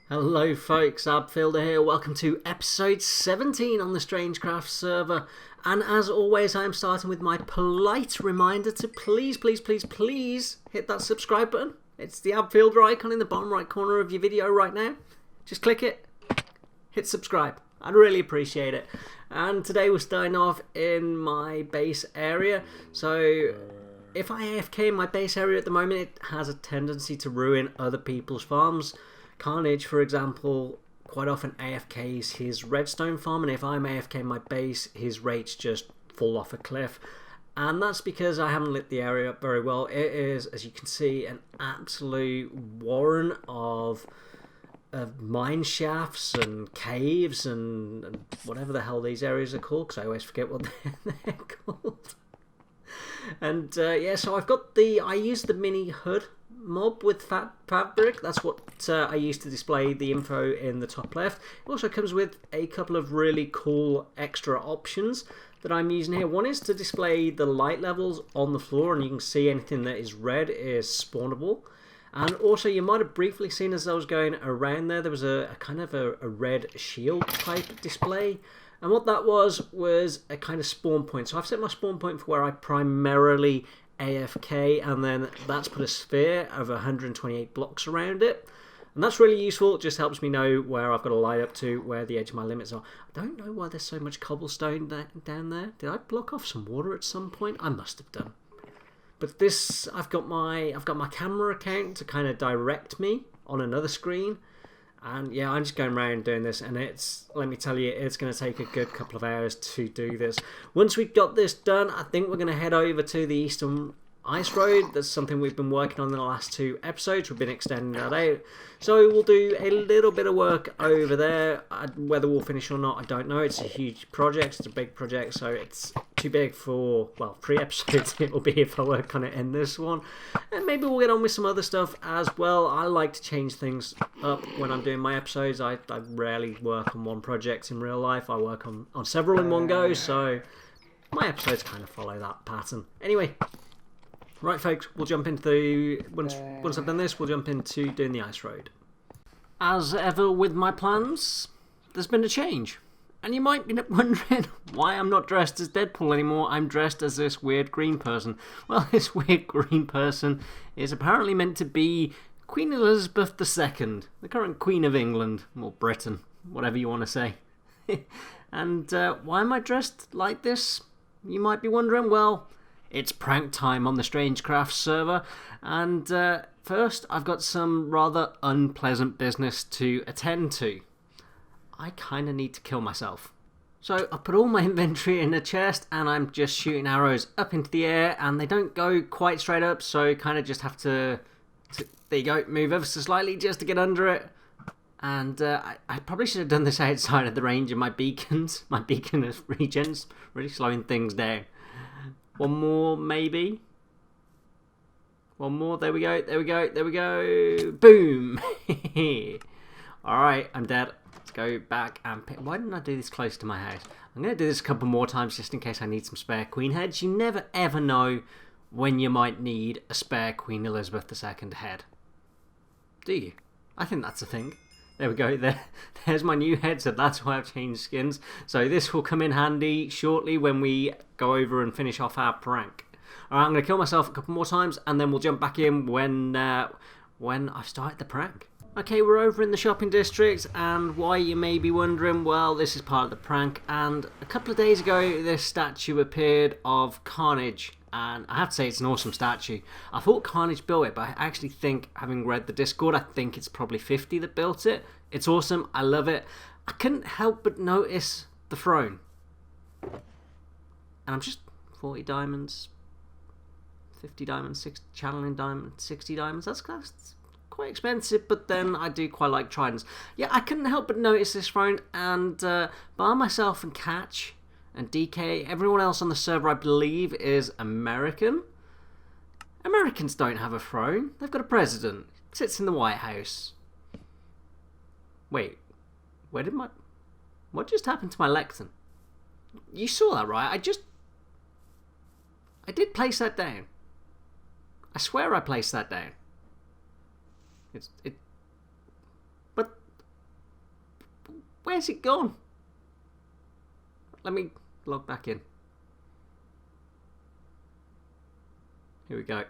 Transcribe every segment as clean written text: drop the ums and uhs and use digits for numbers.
Hello folks, Lvl50Hornist here, welcome to episode 17 on the StrangeCraft server, and as always I am starting with my polite reminder to please hit that subscribe button. It's the Lvl50Hornist icon in the bottom right corner of your video right now. Just click it, hit subscribe, I'd really appreciate it. And today we're starting off in my base area, so if I AFK in my base area at the moment it has a tendency to ruin other people's farms. Carnage, for example, quite often AFKs his redstone farm, and if I'm AFK in my base, his rates just fall off a cliff. And that's because I haven't lit the area up very well. It is, as you can see, an absolute warren of mine shafts and caves and whatever the hell these areas are called, because I always forget what they're called. And yeah, so I used the mini hood mob with fabric. That's what I used to display the info in the top left. It also comes with a couple of really cool extra options that I'm using here. One is to display the light levels on the floor, and you can see anything that is red is spawnable. And also, you might have briefly seen as I was going around there was a kind of a red shield type display. And what that was a kind of spawn point. So I've set my spawn point for where I primarily AFK, and then that's put a sphere of 128 blocks around it. And that's really useful. It just helps me know where I've got to light up to, where the edge of my limits are. I don't know why there's so much cobblestone down there. Did I block off some water at some point? I must have done. But this, I've got my camera account to kind of direct me on another screen. And yeah, I'm just going around doing this, and let me tell you, it's going to take a good couple of hours to do this. Once we've got this done, I think we're going to head over to the Eastern Ice Road. That's something we've been working on in the last 2 episodes. We've been extending that out. So we'll do a little bit of work over there. Whether we'll finish or not, I don't know. It's a huge project. It's a big project, so it's too big for, well, 3 episodes it will be if I work on it in this one. And maybe we'll get on with some other stuff as well. I like to change things up when I'm doing my episodes. I rarely work on one project in real life. I work on several in one go, so my episodes kind of follow that pattern. Anyway, right folks, we'll jump into once I've done this, we'll jump into doing the ice road. As ever with my plans, there's been a change. And you might be wondering why I'm not dressed as Deadpool anymore. I'm dressed as this weird green person. Well, this weird green person is apparently meant to be Queen Elizabeth II, the current Queen of England, or Britain, whatever you want to say. And why am I dressed like this? You might be wondering. Well, it's prank time on the StrangeCraft server, and first I've got some rather unpleasant business to attend to. I kind of need to kill myself. So I put all my inventory in a chest, and I'm just shooting arrows up into the air, and they don't go quite straight up, so you kind of just have to there you go, move ever so slightly just to get under it. And I probably should have done this outside of the range of my beacons. My beacon of regens, really slowing things down. One more, maybe. One more, there we go, there we go, there we go. Boom! Alright, I'm dead. Let's go back and pick. Why didn't I do this close to my house? I'm going to do this a couple more times just in case I need some spare queen heads. You never ever know when you might need a spare Queen Elizabeth II head. Do you? I think that's a thing. There we go, there's my new head, so that's why I've changed skins. So this will come in handy shortly when we go over and finish off our prank. Alright, I'm going to kill myself a couple more times, and then we'll jump back in when I've started the prank. Okay, we're over in the shopping district, and why you may be wondering, well, this is part of the prank, and a couple of days ago this statue appeared of Carnage, and I have to say it's an awesome statue. I thought Carnage built it, but I actually think, having read the Discord, I think it's probably 50 that built it. It's awesome, I love it. I couldn't help but notice the throne. And I'm just 40 diamonds, 50 diamonds, 60 channeling diamonds, 60 diamonds, that's quite expensive, but then I do quite like tridents. Yeah, I couldn't help but notice this throne, and bar myself and Catch and DK, everyone else on the server I believe is American. Americans don't have a throne, they've got a president. He sits in the White House. Wait, what just happened to my lectern? You saw that, right? I did place that down. I swear I placed that down. But Where's it gone? Let me log back in. Here we go.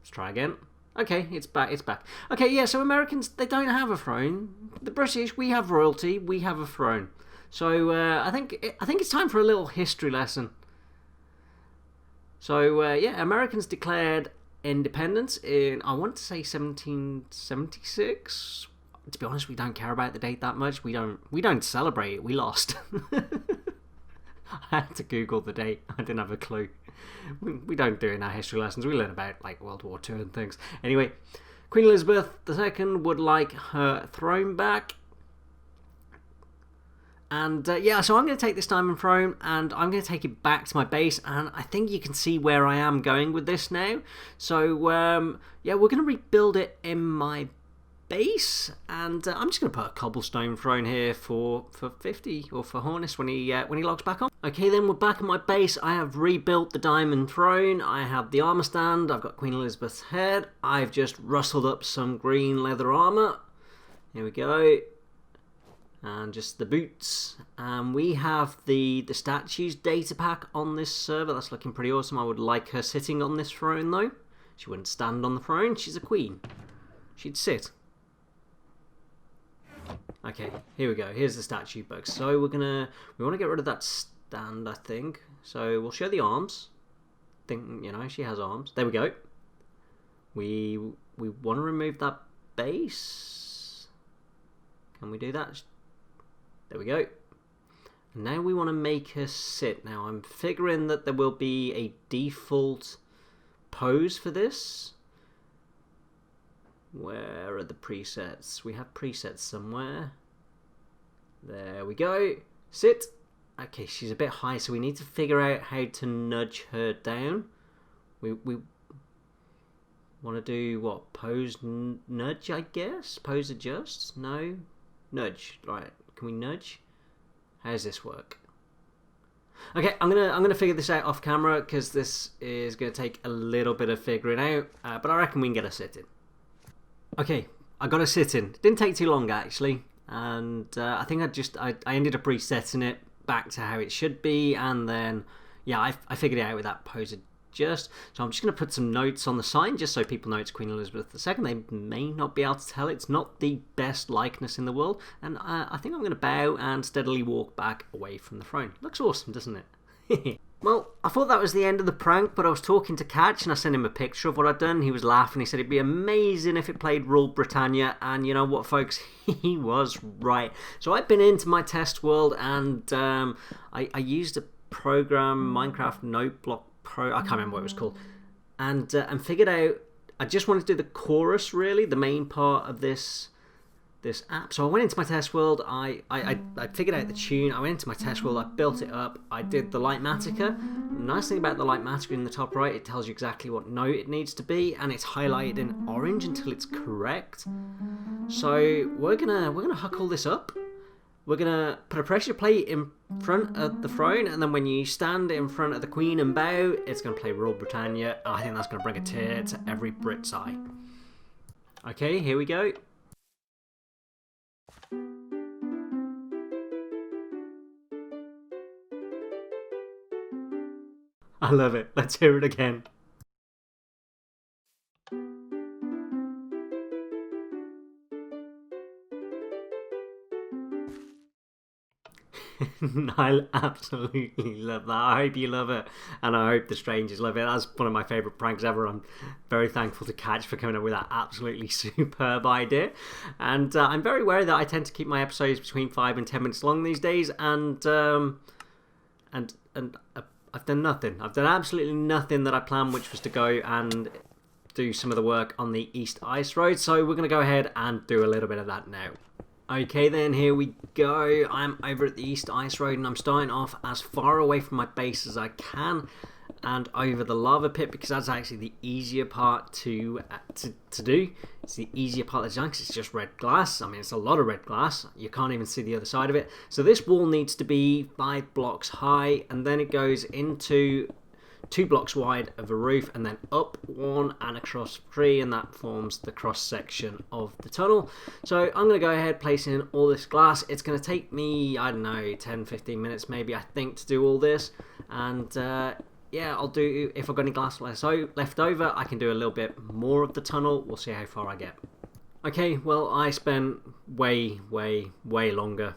Let's try again. Okay, it's back. It's back. Okay, yeah. So Americans, they don't have a throne. The British, we have royalty. We have a throne. So I think it's time for a little history lesson. So yeah, Americans declared independence in, I want to say, 1776. To be honest, we don't care about the date that much. We don't celebrate it. We lost. I had to Google the date. I didn't have a clue. We don't do it in our history lessons. We learn about like World War II and things. Anyway, Queen Elizabeth II would like her throne back. And yeah, so I'm going to take this diamond throne and I'm going to take it back to my base. And I think you can see where I am going with this now. So yeah, we're going to rebuild it in my base, and I'm just going to put a cobblestone throne here for 50 or for Hornist when he logs back on. Okay, then we're back at my base. I have rebuilt the diamond throne. I have the armor stand. I've got Queen Elizabeth's head. I've just rustled up some green leather armor. Here we go. And just the boots. And we have the statues data pack on this server. That's looking pretty awesome. I would like her sitting on this throne though. She wouldn't stand on the throne. She's a queen. She'd sit. Okay, here we go. Here's the statue bugs. So we want to get rid of that stand, I think. So we'll show the arms. She has arms. There we go. We want to remove that base. Can we do that? There we go. And now we want to make her sit. Now I'm figuring that there will be a default pose for this. Where are the presets? We have presets somewhere. There we go. Sit. Okay, she's a bit high, so we need to figure out how to nudge her down. We want to do what? Pose nudge, I guess? Pose adjust? No. Nudge. Right. Can we nudge? How does this work? Okay, I'm gonna figure this out off camera because this is gonna take a little bit of figuring out. But I reckon we can get her sitting. Okay, I got her sitting. Didn't take too long actually, and I think I ended up resetting it back to how it should be, and then yeah, I figured it out with that pose adjust. So I'm just going to put some notes on the sign just so people know it's Queen Elizabeth II. They may not be able to tell. It's not the best likeness in the world, and I think I'm going to bow and steadily walk back away from the throne. Looks awesome, doesn't it? Well, I thought that was the end of the prank, but I was talking to Catch and I sent him a picture of what I'd done. He was laughing. He said it'd be amazing if it played Rule Britannia, and you know what, folks? He was right. So I've been into my test world, and I used a program, Minecraft Noteblock Pro, I can't remember what it was called, and figured out, I just wanted to do the chorus, really, the main part of this app. So I went into my test world, I figured out the tune, I went into my test world, I built it up, I did the Lightmatica. The nice thing about the Lightmatica in the top right, it tells you exactly what note it needs to be, and it's highlighted in orange until it's correct. So we're gonna hook all this up. We're gonna put a pressure plate in front of the throne, and then when you stand in front of the Queen and bow, it's gonna play Rule Britannia. I think that's gonna bring a tear to every Brit's eye. Okay, here we go. I love it. Let's hear it again. I absolutely love that. I hope you love it, and I hope the strangers love it. That's one of my favourite pranks ever. I'm very thankful to Catch for coming up with that absolutely superb idea, and I'm very aware that I tend to keep my episodes between 5 and 10 minutes long these days, and I've done nothing. I've done absolutely nothing that I planned, which was to go and do some of the work on the East Ice Road. So we're going to go ahead and do a little bit of that now. Okay then, here we go. I'm over at the East Ice Road, and I'm starting off as far away from my base as I can and over the lava pit, because that's actually the easier part to do. It's the easier part of the design because it's just red glass. I mean, it's a lot of red glass. You can't even see the other side of it. So this wall needs to be 5 blocks high, and then it goes into 2 blocks wide of a roof, and then up 1 and across 3, and that forms the cross section of the tunnel. So I'm going to go ahead placing in all this glass. It's going to take me, I don't know, 10-15 minutes maybe, I think, to do all this. And yeah, I'll do, if I've got any glass left over, I can do a little bit more of the tunnel. We'll see how far I get. Okay, well, I spent way longer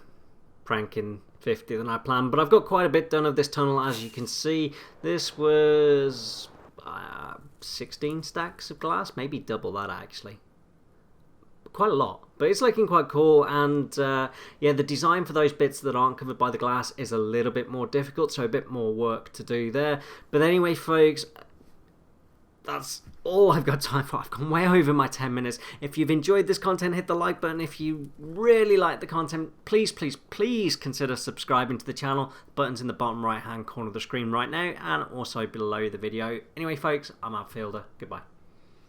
pranking 50 than I planned, but I've got quite a bit done of this tunnel. As you can see, this was 16 stacks of glass, maybe double that actually. Quite a lot, but it's looking quite cool. And yeah, the design for those bits that aren't covered by the glass is a little bit more difficult, so a bit more work to do there. But anyway, folks, that's all I've got time for. I've gone way over my 10 minutes. If you've enjoyed this content, hit the like button. If you really like the content, please consider subscribing to the channel. The button's in the bottom right hand corner of the screen right now, and also below the video. Anyway, folks, I'm Outfielder. Goodbye.